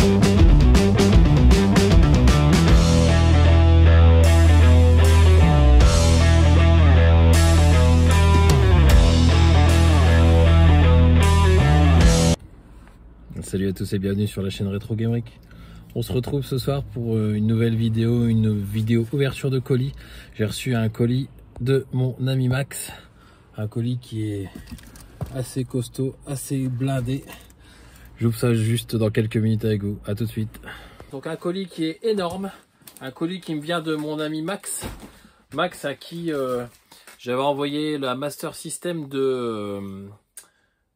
Salut à tous et bienvenue sur la chaîne Retro Gamerik. On se retrouve ce soir pour une nouvelle vidéo, une vidéo ouverture de colis. J'ai reçu un colis de mon ami Max, un colis qui est assez costaud, assez blindé. J'ouvre ça juste dans quelques minutes avec vous, à tout de suite. Donc un colis qui est énorme, un colis qui me vient de mon ami Max. Max à qui j'avais envoyé la Master System de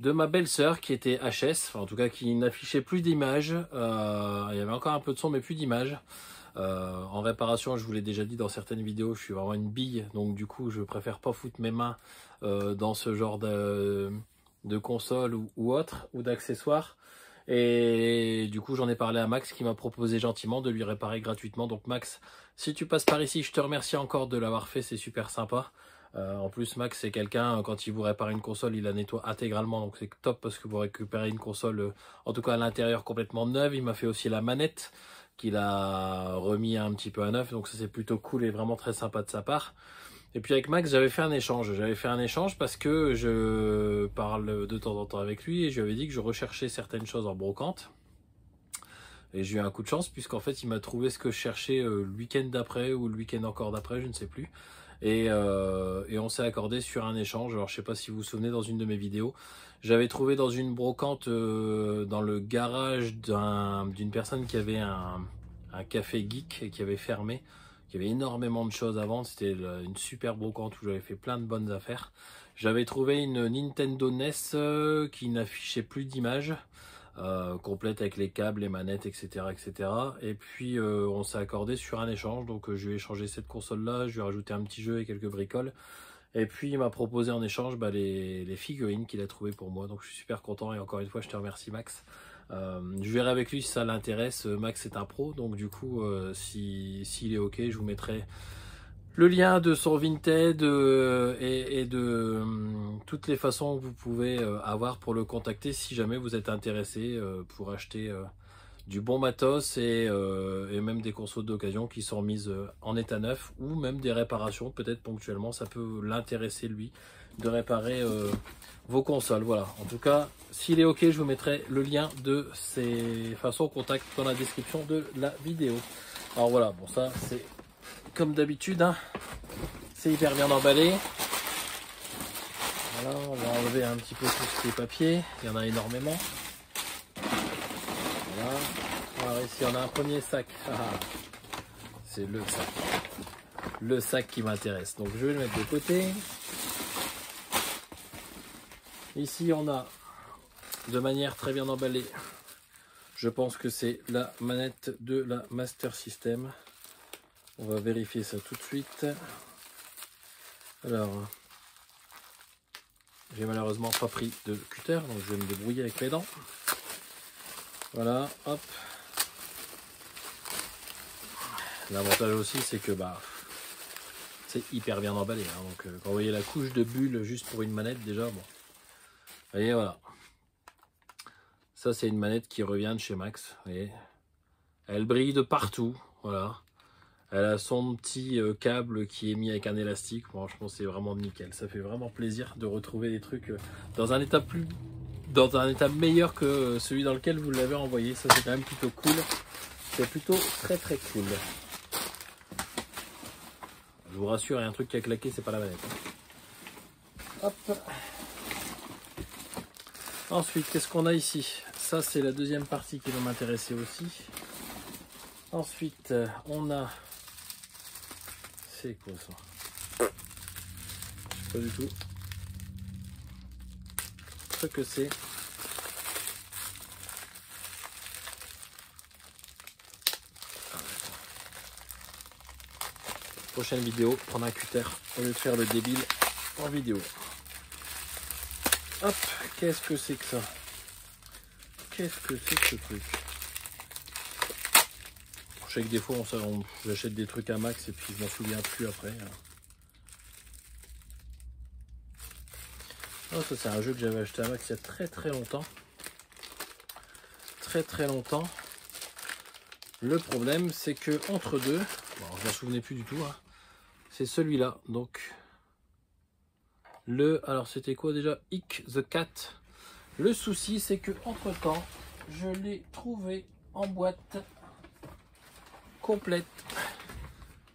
ma belle-sœur qui était HS, enfin, en tout cas qui n'affichait plus d'images. Il y avait encore un peu de son mais plus d'images. En réparation, je vous l'ai déjà dit dans certaines vidéos, je suis vraiment une bille, donc du coup je préfère pas foutre mes mains dans ce genre de console ou autre, ou d'accessoires. Et du coup j'en ai parlé à Max qui m'a proposé gentiment de lui réparer gratuitement. Donc Max, si tu passes par ici, je te remercie encore de l'avoir fait, c'est super sympa. En plus Max c'est quelqu'un, quand il vous répare une console il la nettoie intégralement, donc c'est top parce que vous récupérez une console en tout cas à l'intérieur complètement neuve. Il m'a fait aussi la manette qu'il a remis un petit peu à neuf, donc ça c'est plutôt cool et vraiment très sympa de sa part. Et puis avec Max j'avais fait un échange parce que je parle de temps en temps avec lui et je lui avais dit que je recherchais certaines choses en brocante. Et j'ai eu un coup de chance puisqu'en fait il m'a trouvé ce que je cherchais le week-end d'après ou le week-end encore d'après, je ne sais plus. Et on s'est accordé sur un échange. Alors je sais pas si vous vous souvenez, dans une de mes vidéos, j'avais trouvé dans une brocante dans le garage d'une personne qui avait un café geek et qui avait fermé, qui avait énormément de choses à vendre. C'était une super brocante où j'avais fait plein de bonnes affaires. J'avais trouvé une Nintendo NES qui n'affichait plus d'image. Complète avec les câbles, les manettes, etc. etc. Et puis on s'est accordé sur un échange, donc je lui ai échangé cette console là, je lui ai rajouté un petit jeu et quelques bricoles, et puis il m'a proposé en échange les figurines qu'il a trouvées pour moi, donc je suis super content et encore une fois je te remercie Max. Je verrai avec lui si ça l'intéresse. Max est un pro, donc du coup s'il est ok, je vous mettrai le lien de son Vinted et de toutes les façons que vous pouvez avoir pour le contacter si jamais vous êtes intéressé pour acheter du bon matos et même des consoles d'occasion qui sont mises en état neuf, ou même des réparations peut-être ponctuellement. Ça peut l'intéresser lui de réparer vos consoles. Voilà, en tout cas s'il est ok, je vous mettrai le lien de ses façons contact dans la description de la vidéo. Alors voilà, bon, ça c'est comme d'habitude, hein. C'est hyper bien emballé. Voilà, on va enlever un petit peu tous les papiers, il y en a énormément. Voilà, alors ici on a un premier sac. C'est le sac qui m'intéresse, donc je vais le mettre de côté. Ici on a, de manière très bien emballée, je pense que c'est la manette de la Master System. On va vérifier ça tout de suite. Alors, j'ai malheureusement pas pris de cutter, donc je vais me débrouiller avec mes dents. Voilà, hop. L'avantage aussi, c'est que c'est hyper bien emballé, hein. Donc quand vous voyez la couche de bulles juste pour une manette, déjà, bon. Vous voyez, voilà. Ça, c'est une manette qui revient de chez Max. Vous voyez, elle brille de partout, voilà. Elle a son petit câble qui est mis avec un élastique. Franchement, c'est vraiment nickel. Ça fait vraiment plaisir de retrouver des trucs dans un état meilleur que celui dans lequel vous l'avez envoyé. Ça, c'est quand même plutôt cool. C'est plutôt très très cool. Je vous rassure, il y a un truc qui a claqué, c'est pas la manette. Hop. Ensuite, qu'est-ce qu'on a ici? Ça, c'est la deuxième partie qui va m'intéresser aussi. Ensuite, on a... C'est quoi ça? Je sais pas du tout ce que c'est. Prochaine vidéo, prendre un cutter au lieu de faire le débile en vidéo. Hop, qu'est-ce que c'est que ça? Qu'est-ce que c'est que ce truc? Je sais que des fois j'achète des trucs à Max et puis je m'en souviens plus après. Oh, ça c'est un jeu que j'avais acheté à Max il y a très très longtemps. Très très longtemps. Le problème, c'est que entre deux, bon, je m'en souvenais plus du tout, hein, c'est celui-là. Donc, alors c'était quoi déjà? Ick the Cat. Le souci, c'est que entre temps, je l'ai trouvé en boîte complète.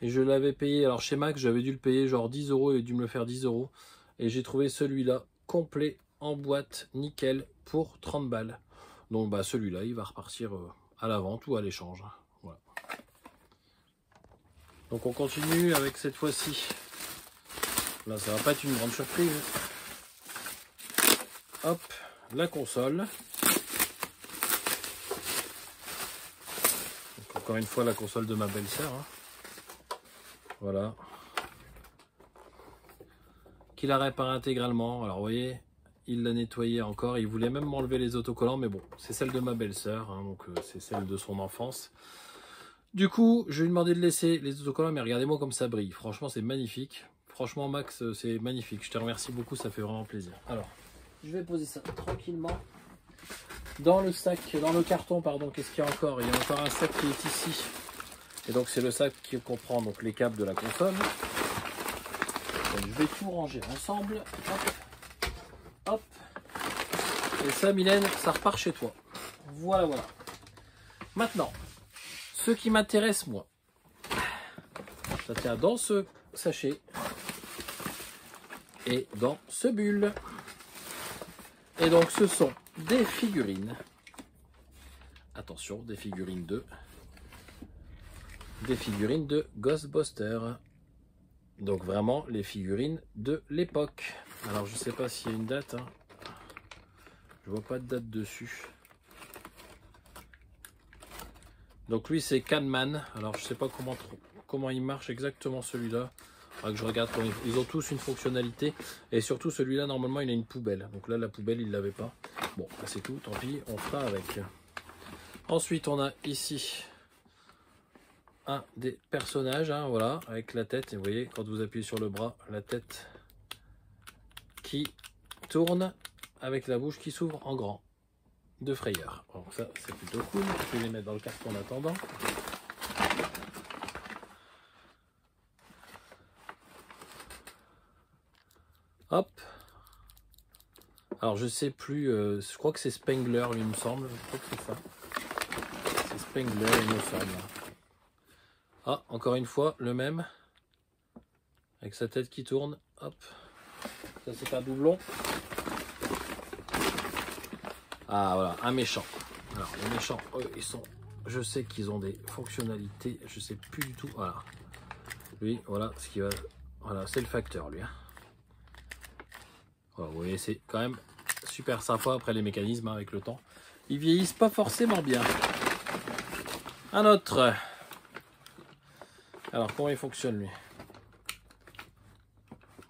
Et je l'avais payé, alors chez Max, j'avais dû le payer genre 10 €, il a dû me le faire 10 €. Et j'ai trouvé celui-là complet en boîte, nickel, pour 30 balles. Donc bah celui-là, il va repartir à la vente ou à l'échange. Voilà. Donc on continue avec cette fois-ci. Là, ça va pas être une grande surprise. Hop, la console. Donc, encore une fois, la console de ma belle-sœur. Hein. Voilà. Qui la répare intégralement. Alors, vous voyez, il l'a nettoyé encore. Il voulait même m'enlever les autocollants, mais bon, c'est celle de ma belle-sœur. Hein, donc, c'est celle de son enfance. Du coup, je lui ai demandé de laisser les autocollants, mais regardez-moi comme ça brille. Franchement, c'est magnifique. Franchement, Max, c'est magnifique. Je te remercie beaucoup, ça fait vraiment plaisir. Alors, je vais poser ça tranquillement. Dans le sac, dans le carton, pardon, qu'est-ce qu'il y a encore? Il y a encore un sac qui est ici. Et donc, c'est le sac qui comprend donc, les câbles de la console. Donc, je vais tout ranger ensemble. Hop. Hop. Et ça, Mylène, ça repart chez toi. Voilà, voilà. Maintenant, ce qui m'intéresse, moi, ça tient dans ce sachet et dans ce bulle. Et donc, ce sont des figurines. Attention, des figurines de Ghostbusters. Donc vraiment les figurines de l'époque. Alors je sais pas s'il y a une date. Hein. Je vois pas de date dessus. Donc lui c'est Canman. Alors je sais pas comment il marche exactement celui-là. Que je regarde quand ils ont tous une fonctionnalité. Et surtout celui-là normalement il a une poubelle. Donc là la poubelle il l'avait pas. Bon c'est tout, tant pis, on fera avec. Ensuite on a ici un des personnages, hein, voilà, avec la tête. Et vous voyez, quand vous appuyez sur le bras, la tête qui tourne avec la bouche qui s'ouvre en grand de frayeur. Donc ça, c'est plutôt cool. Je vais les mettre dans le carton en attendant. Hop. Alors je sais plus, je crois que c'est Spengler, il me semble. Je crois que c'est ça. C'est Spengler, il me semble. Ah, encore une fois, le même. Avec sa tête qui tourne. Hop. Ça, c'est un doublon. Ah, voilà, un méchant. Alors, les méchants, eux, ils sont... Je sais qu'ils ont des fonctionnalités. Je sais plus du tout. Voilà. Lui, voilà ce qui va... Voilà, c'est le facteur, lui. Hein. Voilà, vous voyez, c'est quand même super sympa après les mécanismes, hein, avec le temps. Ils vieillissent pas forcément bien. Un autre... Alors, comment il fonctionne, lui?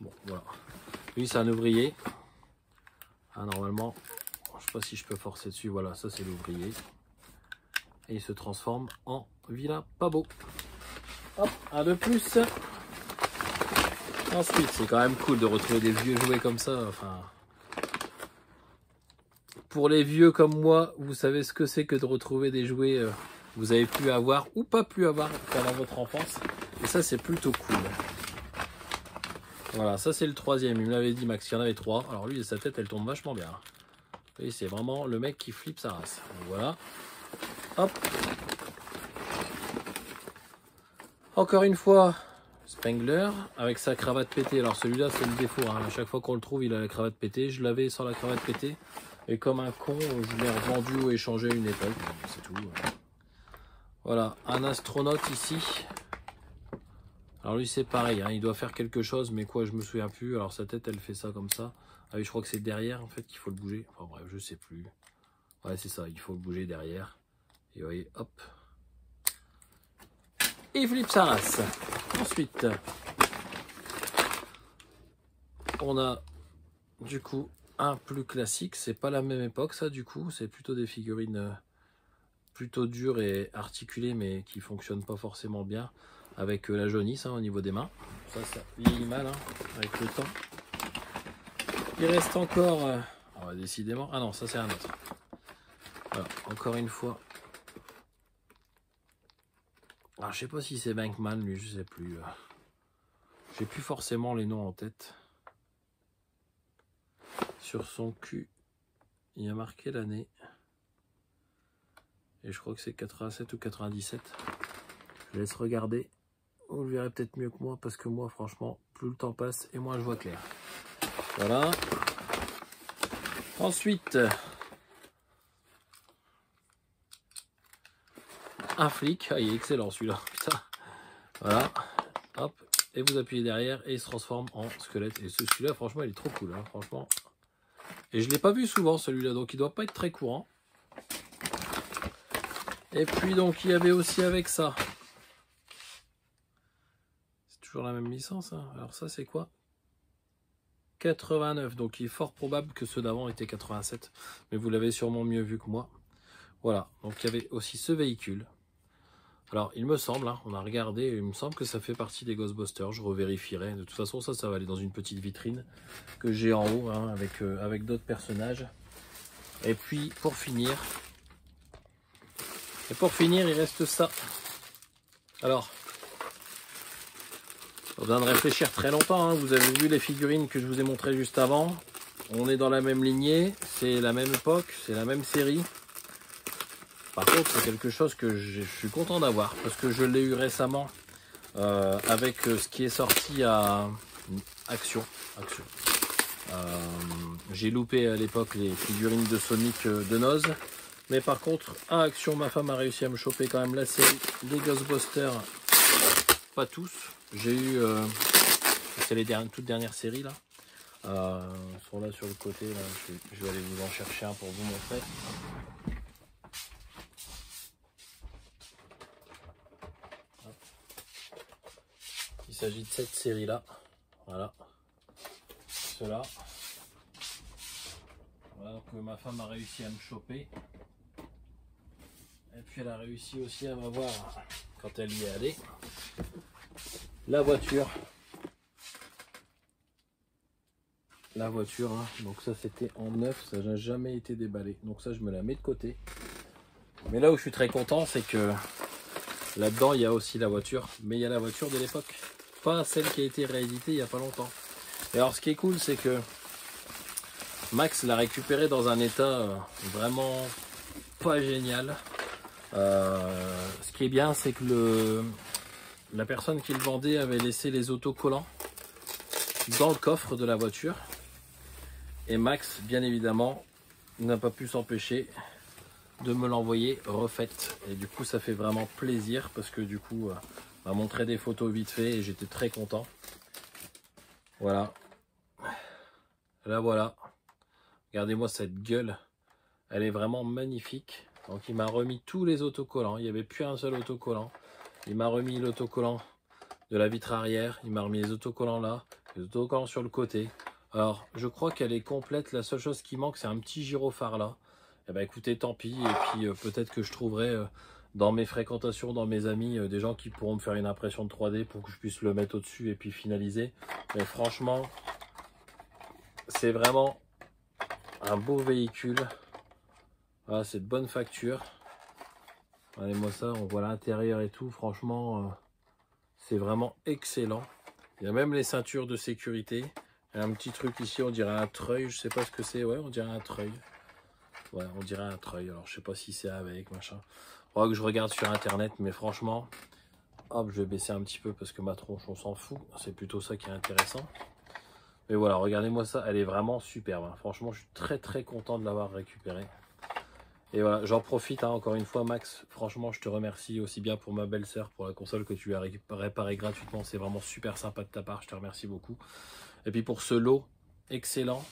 Bon, voilà. Lui, c'est un ouvrier. Ah, normalement, je sais pas si je peux forcer dessus. Voilà, ça, c'est l'ouvrier. Et il se transforme en vilain pas beau. Hop, un de plus. Ensuite, c'est quand même cool de retrouver des vieux jouets comme ça. Enfin, pour les vieux comme moi, vous savez ce que c'est que de retrouver des jouets que vous avez pu avoir ou pas pu avoir pendant votre enfance. Et ça, c'est plutôt cool. Voilà, ça c'est le troisième. Il me l'avait dit, Max, il y en avait 3. Alors lui, sa tête, elle tourne vachement bien. Et c'est vraiment le mec qui flippe sa race. Donc, voilà. Hop. Encore une fois, Spengler avec sa cravate pétée. Alors celui-là, c'est le défaut. Hein. À chaque fois qu'on le trouve, il a la cravate pétée. Je l'avais sans la cravate pétée. Et comme un con, je l'ai revendu ou échangé une époque. C'est tout. Voilà, un astronaute ici. Alors lui c'est pareil, hein, il doit faire quelque chose, mais quoi je me souviens plus. Alors sa tête elle fait ça comme ça. Ah oui, je crois que c'est derrière en fait qu'il faut le bouger. Enfin bref, je sais plus. Ouais c'est ça, il faut le bouger derrière. Et vous voyez, hop. Et il flippe sa race. Ensuite, on a du coup un plus classique. C'est pas la même époque ça du coup. C'est plutôt des figurines plutôt dures et articulées, mais qui fonctionnent pas forcément bien. Avec la jaunisse hein, au niveau des mains. Ça vieillit mal hein, avec le temps. Il reste encore... décidément... Ah non, ça c'est un autre. Voilà, encore une fois. Alors, je sais pas si c'est Bankman, lui, je sais plus. J'ai plus forcément les noms en tête. Sur son cul, il y a marqué l'année. Et je crois que c'est 87 ou 97. Je laisse regarder. Vous le verrez peut-être mieux que moi, parce que moi, franchement, plus le temps passe et moins je vois clair. Voilà. Ensuite, un flic. Ah, il est excellent celui-là. Putain. Voilà. Hop. Et vous appuyez derrière et il se transforme en squelette. Et celui-là, franchement, il est trop cool. Hein, franchement. Et je ne l'ai pas vu souvent celui-là, donc il ne doit pas être très courant. Et puis donc il y avait aussi avec ça. C'est toujours la même licence. Hein. Alors ça c'est quoi? 89. Donc il est fort probable que ceux d'avant étaient 87. Mais vous l'avez sûrement mieux vu que moi. Voilà. Donc il y avait aussi ce véhicule. Alors il me semble, hein, on a regardé, il me semble que ça fait partie des Ghostbusters. Je revérifierai. De toute façon ça va aller dans une petite vitrine que j'ai en haut, hein, avec d'autres personnages. Et puis pour finir, il reste ça. Alors, pas besoin de réfléchir très longtemps. Hein. Vous avez vu les figurines que je vous ai montrées juste avant. On est dans la même lignée, c'est la même époque, c'est la même série. Par contre, c'est quelque chose que je suis content d'avoir parce que je l'ai eu récemment avec ce qui est sorti à Action. J'ai loupé à l'époque les figurines de Sonic de Noz. Mais par contre, à Action, ma femme a réussi à me choper quand même la série des Ghostbusters. Pas tous. J'ai eu... c'est les toutes dernières séries là. Sont là sur le côté. Là. Je vais aller vous en chercher un pour vous montrer. Il s'agit de cette série là. Voilà. Cela. Voilà, donc ma femme a réussi à me choper. Et puis elle a réussi aussi à m'avoir, quand elle y est allée, la voiture. La voiture, hein. Donc ça c'était en neuf, ça n'a jamais été déballé. Donc ça je me la mets de côté. Mais là où je suis très content, c'est que là-dedans il y a aussi la voiture. Mais il y a la voiture de l'époque. Pas celle qui a été rééditée il n'y a pas longtemps. Et alors ce qui est cool, c'est que Max l'a récupérée dans un état vraiment pas génial. Ce qui est bien, c'est que la personne qui le vendait avait laissé les autocollants dans le coffre de la voiture. Et Max, bien évidemment, n'a pas pu s'empêcher de me l'envoyer refaite. Et du coup, ça fait vraiment plaisir parce que du coup, m'a montré des photos vite fait et j'étais très content. Voilà. Là, voilà. Regardez-moi cette gueule. Elle est vraiment magnifique. Donc il m'a remis tous les autocollants. Il n'y avait plus un seul autocollant. Il m'a remis l'autocollant de la vitre arrière. Il m'a remis les autocollants là. Les autocollants sur le côté. Alors je crois qu'elle est complète. La seule chose qui manque, c'est un petit gyrophare là. Eh ben écoutez, tant pis. Et puis peut-être que je trouverai dans mes fréquentations, dans mes amis, des gens qui pourront me faire une impression de 3D pour que je puisse le mettre au-dessus et puis finaliser. Mais franchement, c'est vraiment un beau véhicule. Voilà, c'est de bonne facture. Regardez-moi ça, on voit l'intérieur et tout. Franchement, c'est vraiment excellent. Il y a même les ceintures de sécurité. Il y a un petit truc ici, on dirait un treuil. Je sais pas ce que c'est. Ouais, on dirait un treuil. Ouais, on dirait un treuil. Alors, je sais pas si c'est avec, machin. Faudra que je regarde sur internet, mais franchement, hop, je vais baisser un petit peu parce que ma tronche, on s'en fout. C'est plutôt ça qui est intéressant. Mais voilà, regardez-moi ça. Elle est vraiment superbe. Hein. Franchement, je suis très très content de l'avoir récupérée. Et voilà, j'en profite hein, encore une fois, Max. Franchement, je te remercie aussi bien pour ma belle-sœur, pour la console que tu as réparée gratuitement. C'est vraiment super sympa de ta part. Je te remercie beaucoup. Et puis pour ce lot, excellent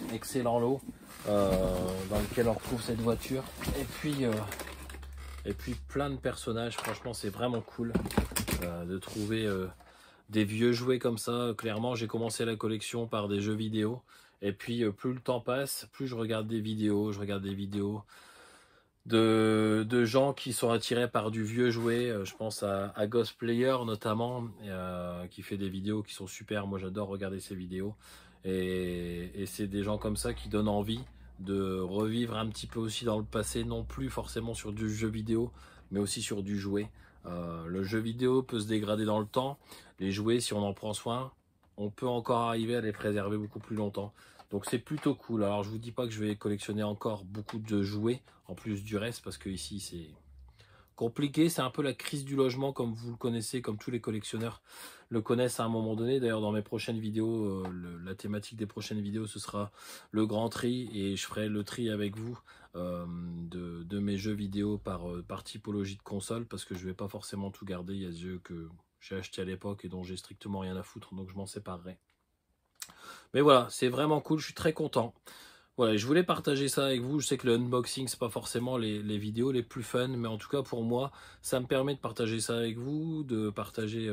lot dans lequel on retrouve cette voiture. Et puis plein de personnages. Franchement, c'est vraiment cool de trouver des vieux jouets comme ça. Clairement, j'ai commencé la collection par des jeux vidéo. Et puis, plus le temps passe, plus je regarde des vidéos. Je regarde des vidéos de gens qui sont attirés par du vieux jouet. Je pense à Ghost Player notamment, qui fait des vidéos qui sont super. Moi, j'adore regarder ces vidéos. Et c'est des gens comme ça qui donnent envie de revivre un petit peu aussi dans le passé. Non plus forcément sur du jeu vidéo, mais aussi sur du jouet. Le jeu vidéo peut se dégrader dans le temps. Les jouets, si on en prend soin, on peut encore arriver à les préserver beaucoup plus longtemps. Donc c'est plutôt cool. Alors je vous dis pas que je vais collectionner encore beaucoup de jouets en plus du reste, parce que ici c'est compliqué. C'est un peu la crise du logement, comme vous le connaissez, comme tous les collectionneurs le connaissent à un moment donné. D'ailleurs dans mes prochaines vidéos, la thématique des prochaines vidéos, ce sera le grand tri, et je ferai le tri avec vous de mes jeux vidéo par typologie de console, parce que je vais pas forcément tout garder. Il y a des jeux que j'ai achetés à l'époque et dont j'ai strictement rien à foutre, donc je m'en séparerai. Mais voilà, c'est vraiment cool, je suis très content. Voilà, je voulais partager ça avec vous. Je sais que le unboxing, c'est pas forcément les vidéos les plus fun, mais en tout cas pour moi, ça me permet de partager ça avec vous, de partager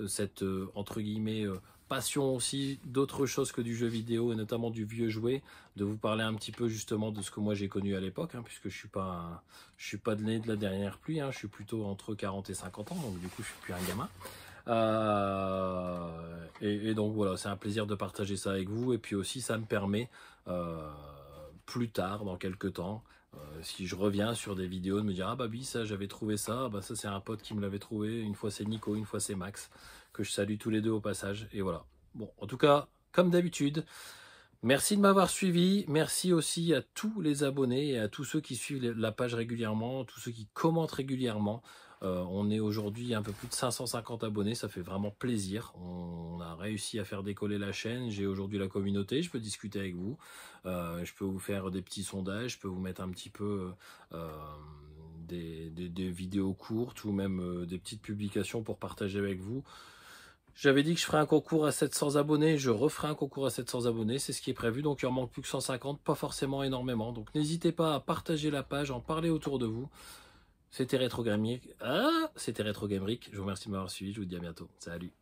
cette entre guillemets passion aussi d'autres choses que du jeu vidéo, et notamment du vieux jouet, de vous parler un petit peu justement de ce que moi j'ai connu à l'époque, hein, puisque je suis pas de l'année de la dernière pluie, hein, je suis plutôt entre 40 et 50 ans, donc du coup je suis plus un gamin. Et donc voilà, c'est un plaisir de partager ça avec vous, et puis aussi ça me permet plus tard, dans quelques temps, si je reviens sur des vidéos, de me dire ah bah oui, ça j'avais trouvé ça, bah ça c'est un pote qui me l'avait trouvé, une fois c'est Nico, une fois c'est Max, que je salue tous les deux au passage. Et voilà, bon, en tout cas comme d'habitude, merci de m'avoir suivi, merci aussi à tous les abonnés et à tous ceux qui suivent la page régulièrement, tous ceux qui commentent régulièrement. On est aujourd'hui un peu plus de 550 abonnés, ça fait vraiment plaisir. On a réussi à faire décoller la chaîne, j'ai aujourd'hui la communauté, je peux discuter avec vous, je peux vous faire des petits sondages, je peux vous mettre un petit peu des vidéos courtes, ou même des petites publications pour partager avec vous. J'avais dit que je ferais un concours à 700 abonnés, je referai un concours à 700 abonnés, c'est ce qui est prévu, donc il en manque plus que 150, pas forcément énormément. Donc n'hésitez pas à partager la page, en parler autour de vous. C'était Retro Gameric. Je vous remercie de m'avoir suivi, je vous dis à bientôt. Salut.